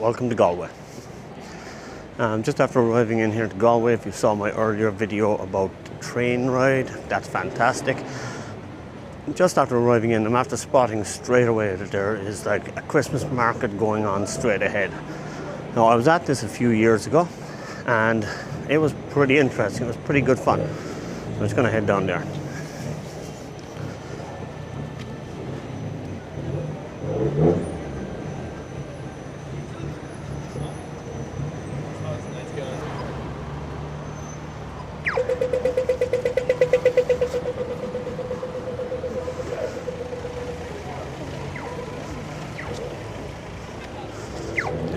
welcome to Galway. Just after arriving in here to Galway, if you saw my earlier video about the train ride, that's fantastic. Just after arriving in, I'm after spotting straight away that there is like a Christmas market going on straight ahead. Now, I was at this a few years ago and it was pretty interesting, it was pretty good fun. So I'm just going to head down there.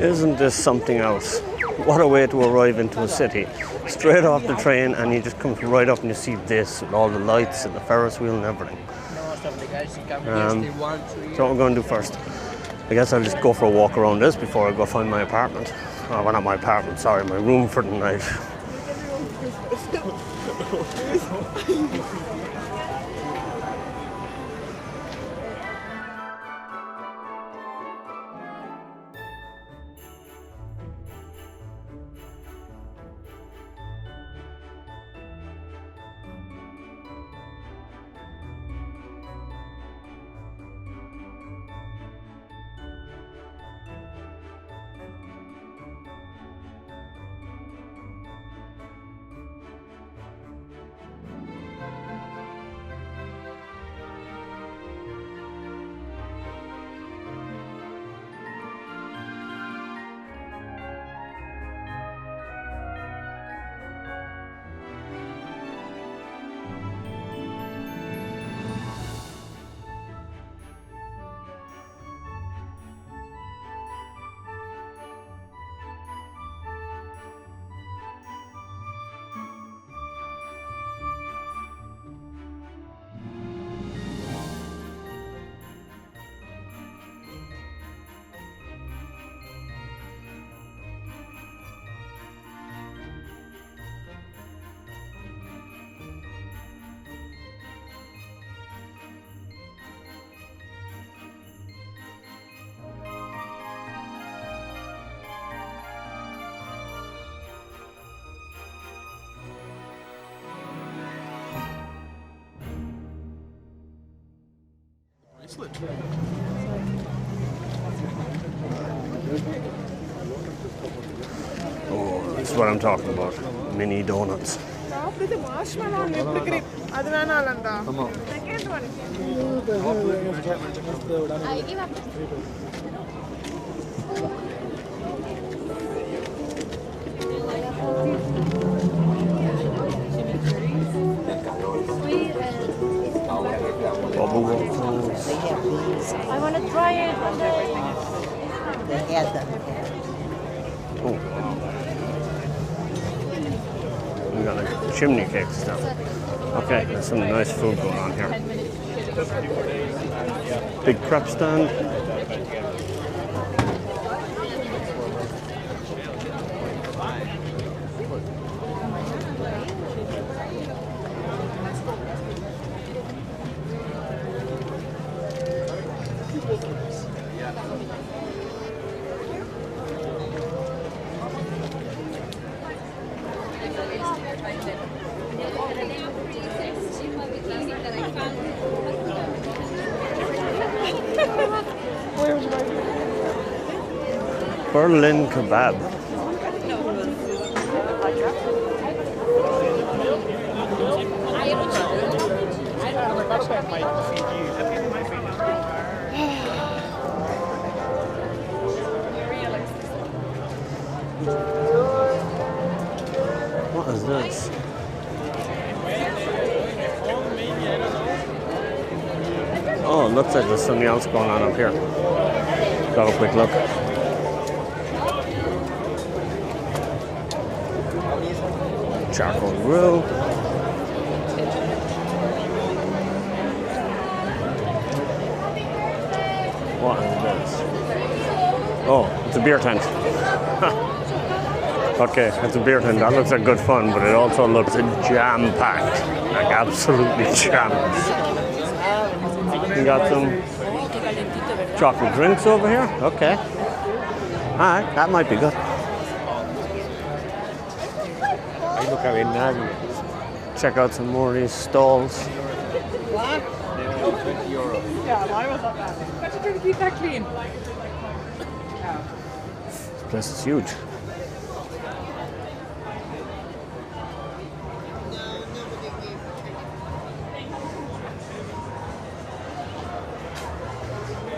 Isn't this something else? What a way to arrive into a city. Straight off the train and you just come right up and you see this with all the lights and the Ferris wheel and everything. So what we're going to do first, I guess I'll just go for a walk around this before I go find my apartment. Oh, well, not my apartment, sorry, my room for the night. Oh, this is what I'm talking about. Mini donuts. Bubble waffles. I want to try it one day. Oh, wow. We got like chimney cake stuff. Okay, there's some nice food going on here. Big crepe stand. Berlin kebab. What is this? Oh, it looks like there's something else going on up here. Let's have a quick look. Charcoal grill. What is this? Oh, it's a beer tent. Okay, it's a beer tent. That looks like good fun, but it also looks jam-packed. Like absolutely jammed. We got some chocolate drinks over here. Okay. Alright, that might be good. I look how in now. Check out some more of these stalls. What? €20. Yeah, why was that bad? But you trying to keep that clean. This place is huge.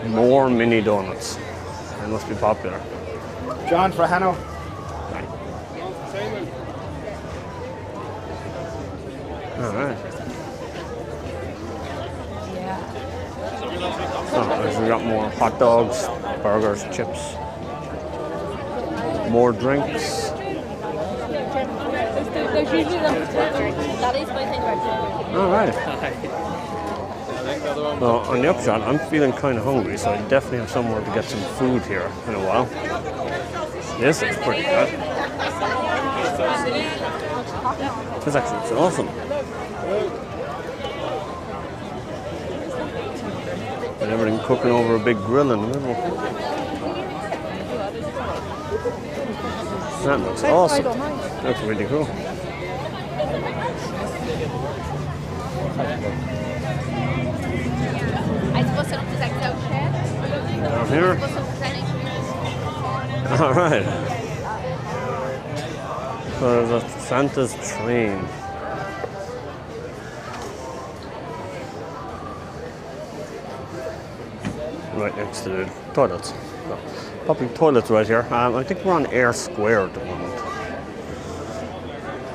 More mini donuts. They must be popular. John for Hanno. Alright. Yeah. So we got more hot dogs, burgers, chips, more drinks. There's usually them that is my thing about Alright. So on the upshot, I'm feeling kind of hungry, so I definitely have somewhere to get some food here in a while. This is pretty good. This actually looks awesome. And everything cooking over a big grill in the middle. That looks awesome. That's really cool. Down here. All right. So there's a Santa's train. Right next to the toilets. No, public toilets right here. I think we're on Eyre Square at the moment.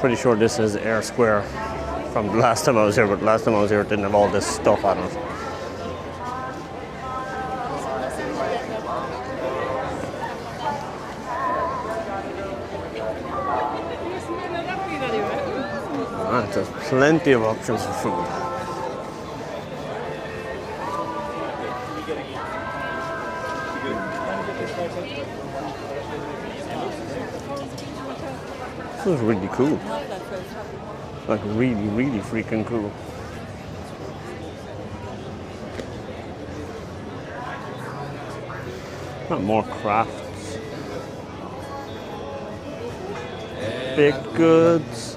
Pretty sure this is Eyre Square from the last time I was here, but last time I was here it didn't have all this stuff on it. There's plenty of options for food. This is really cool. Like really, really freaking cool. Got more crafts. Baked goods.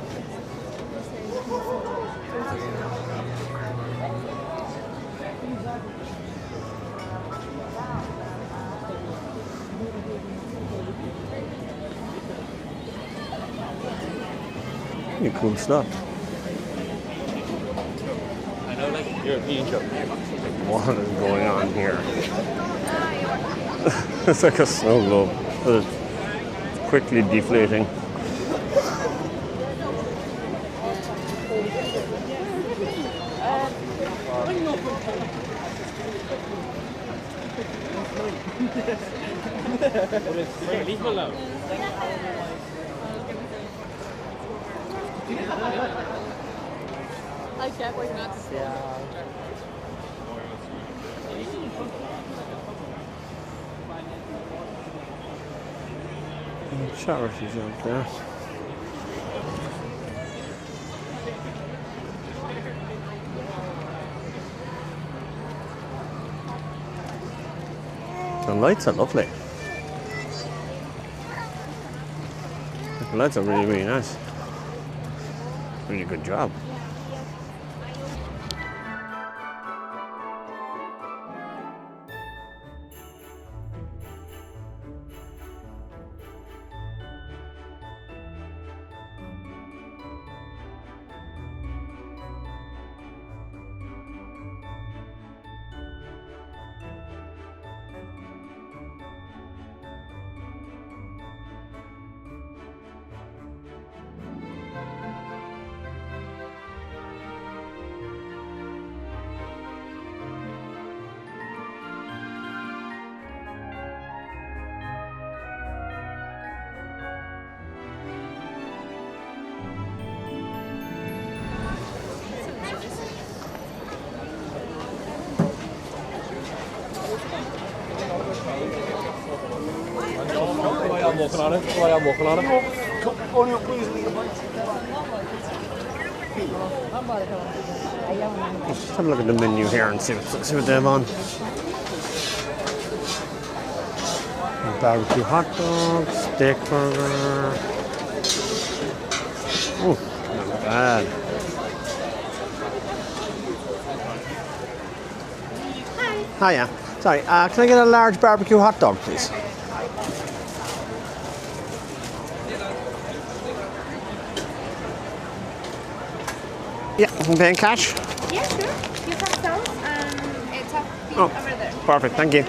Pretty cool stuff. I know, like European shop. What is going on here? It's like a snow globe. It's quickly deflating. Leave me alone. I get what you're not. Charities out there. The lights are lovely. The lights are really, really nice. Really good job. I'm walking on it. I'm walking on it. Let's have a look at the menu here and see what they have on. Barbecue hot dog, steak burger. Oh, not bad. Hiya. Sorry, can I get a large barbecue hot dog, please? Yeah, I'm paying cash. Yeah, sure. You have those and it's up Oh, over there. perfect, thank you.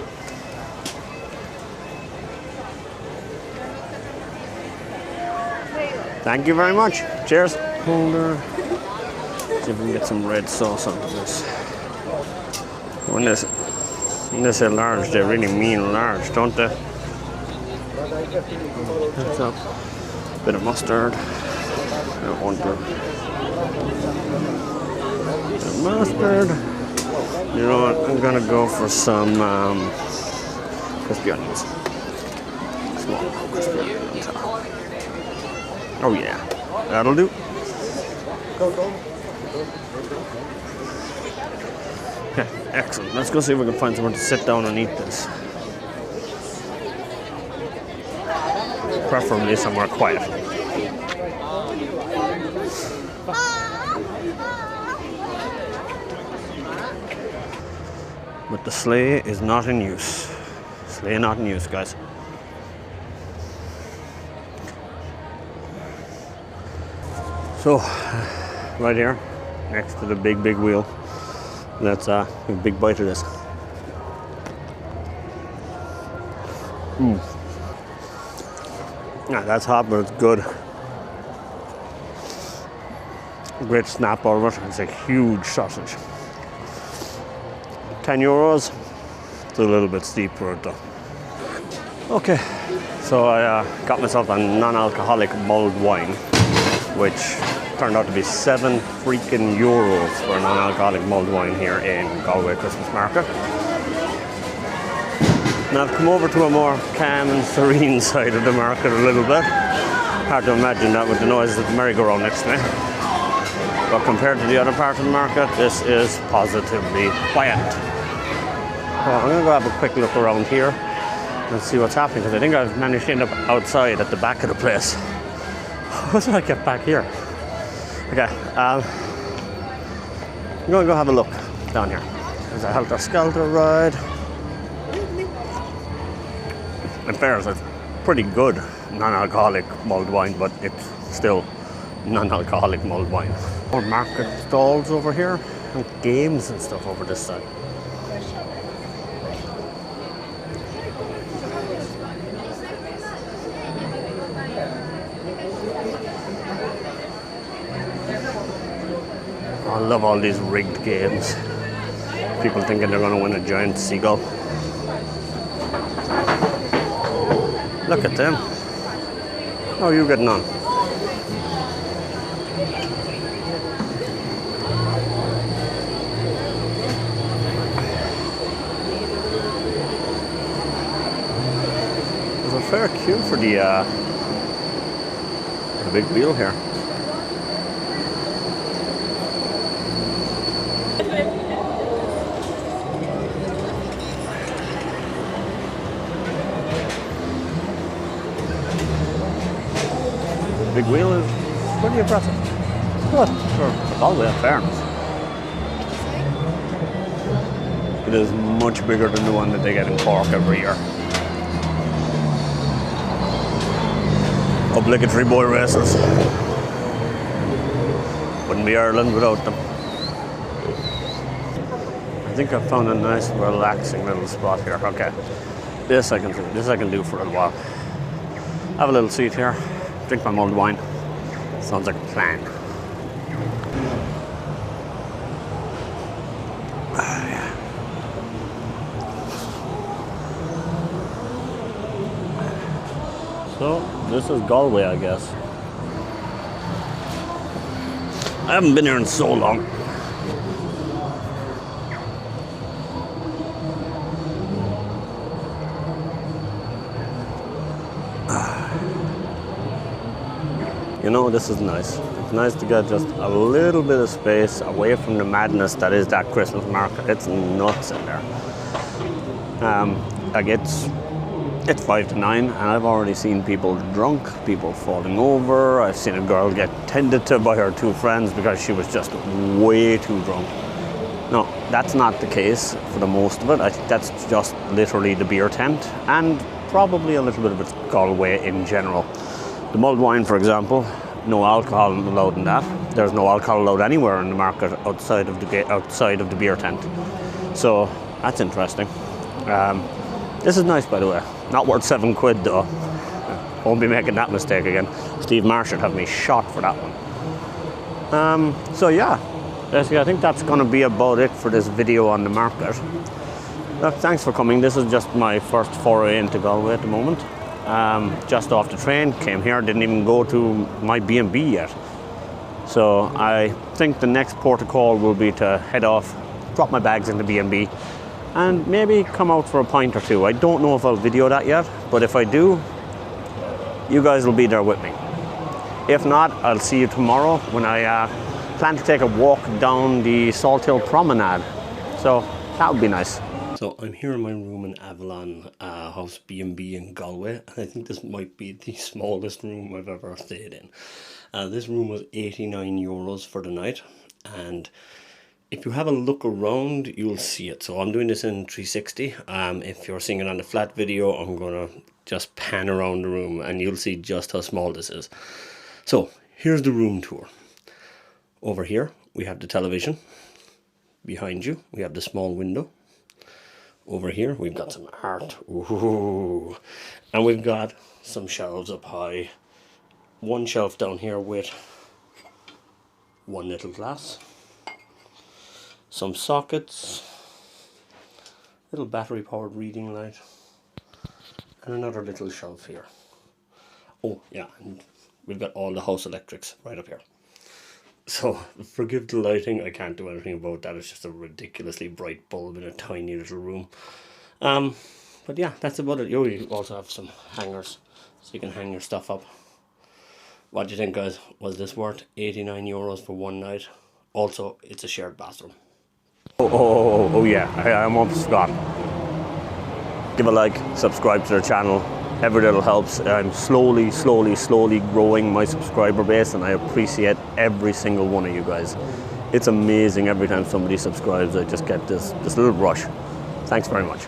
Thank you very much. Cheers. Holder. See if we can get some red sauce onto this. When they say large, they really mean large, don't they? That's up. Bit of mustard. Bit of mustard. You know what? I'm gonna go for some crispy onions. Small crispy onions. Oh yeah, that'll do. Okay, excellent. Let's go see if we can find somewhere to sit down and eat this. Preferably somewhere quiet. But the sleigh is not in use. Sleigh not in use, guys. So, right here, next to the big wheel, let's have a big bite of this. Yeah, that's hot, but it's good. Great snap over it. It's a huge sausage. €10. It's a little bit steep for it though. Okay, so I got myself a non-alcoholic mulled wine, which turned out to be €7 freaking for a non-alcoholic mulled wine here in Galway Christmas Market. Now I've come over to a more calm and serene side of the market a little bit. Hard to imagine that with the noise of the merry-go-round next to me. But compared to the other part of the market, this is positively quiet. So I'm going to go have a quick look around here and see what's happening, because I think I've managed to end up outside at the back of the place. How did I get back here? Okay, I'm going to go have a look down here. There's a helter-skelter ride. In fairness, it's pretty good non-alcoholic mulled wine, but it's still non-alcoholic mulled wine. More market stalls over here and games and stuff over this side. I love all these rigged games. People thinking they're going to win a giant seagull. Look at them. How are you getting on? There's a fair queue for the big wheel here. Big wheel is pretty impressive. Good for Galway, in fairness. It is much bigger than the one that they get in Cork every year. Obligatory boy races. Wouldn't be Ireland without them. I think I found a nice, relaxing little spot here. Okay, this I can do for a while. Have a little seat here. Drink my mulled wine. Sounds like a plan. So, this is Galway, I guess. I haven't been here in so long. You know, this is nice. It's nice to get just a little bit of space away from the madness that is that Christmas market. It's nuts in there. Like It's 5 to 9 and I've already seen people drunk, people falling over. I've seen a girl get tended to by her two friends because she was just way too drunk. No, that's not the case for the most of it. I think that's just literally the beer tent and probably a little bit of it's Galway in general. The mulled wine, for example, no alcohol allowed in that. There's no alcohol allowed anywhere in the market outside of the beer tent. So that's interesting. This is nice, by the way. Not worth £7 though. Won't be making that mistake again. Steve Marsh should have me shot for that one. So yeah, basically I think that's going to be about it for this video on the market. Look, thanks for coming. This is just my first foray into Galway at the moment. Just off the train, came here, didn't even go to my B&B yet. So I think the next port of call will be to head off, drop my bags in the B&B, and maybe come out for a pint or two. I don't know if I'll video that yet, but if I do, you guys will be there with me. If not, I'll see you tomorrow when I plan to take a walk down the Salt Hill Promenade. So that would be nice. So I'm here in my room in Avalon House B&B in Galway, and I think this might be the smallest room I've ever stayed in. This room was €89 for the night, and if you have a look around, you'll see it. So I'm doing this in 360. If you're seeing it on the flat video, I'm gonna just pan around the room and you'll see just how small this is. So here's the room tour. Over here, we have the television. Behind you, we have the small window. Over here, we've got some art. Ooh. And we've got some shelves up high. One shelf down here with one little glass. Some sockets, little battery powered reading light, and another little shelf here. Oh yeah, and we've got all the house electrics right up here. So forgive the lighting, I can't do anything about that. It's just a ridiculously bright bulb in a tiny little room. But yeah, that's about it. You also have some hangers so you can hang your stuff up. What do you think, guys? Was this worth €89 for one night? Also, it's a shared bathroom. Oh yeah, I almost forgot. Give a like, subscribe to the channel. Every little helps. I'm slowly growing my subscriber base, and I appreciate every single one of you guys. It's amazing every time somebody subscribes. I just get this little rush. Thanks very much.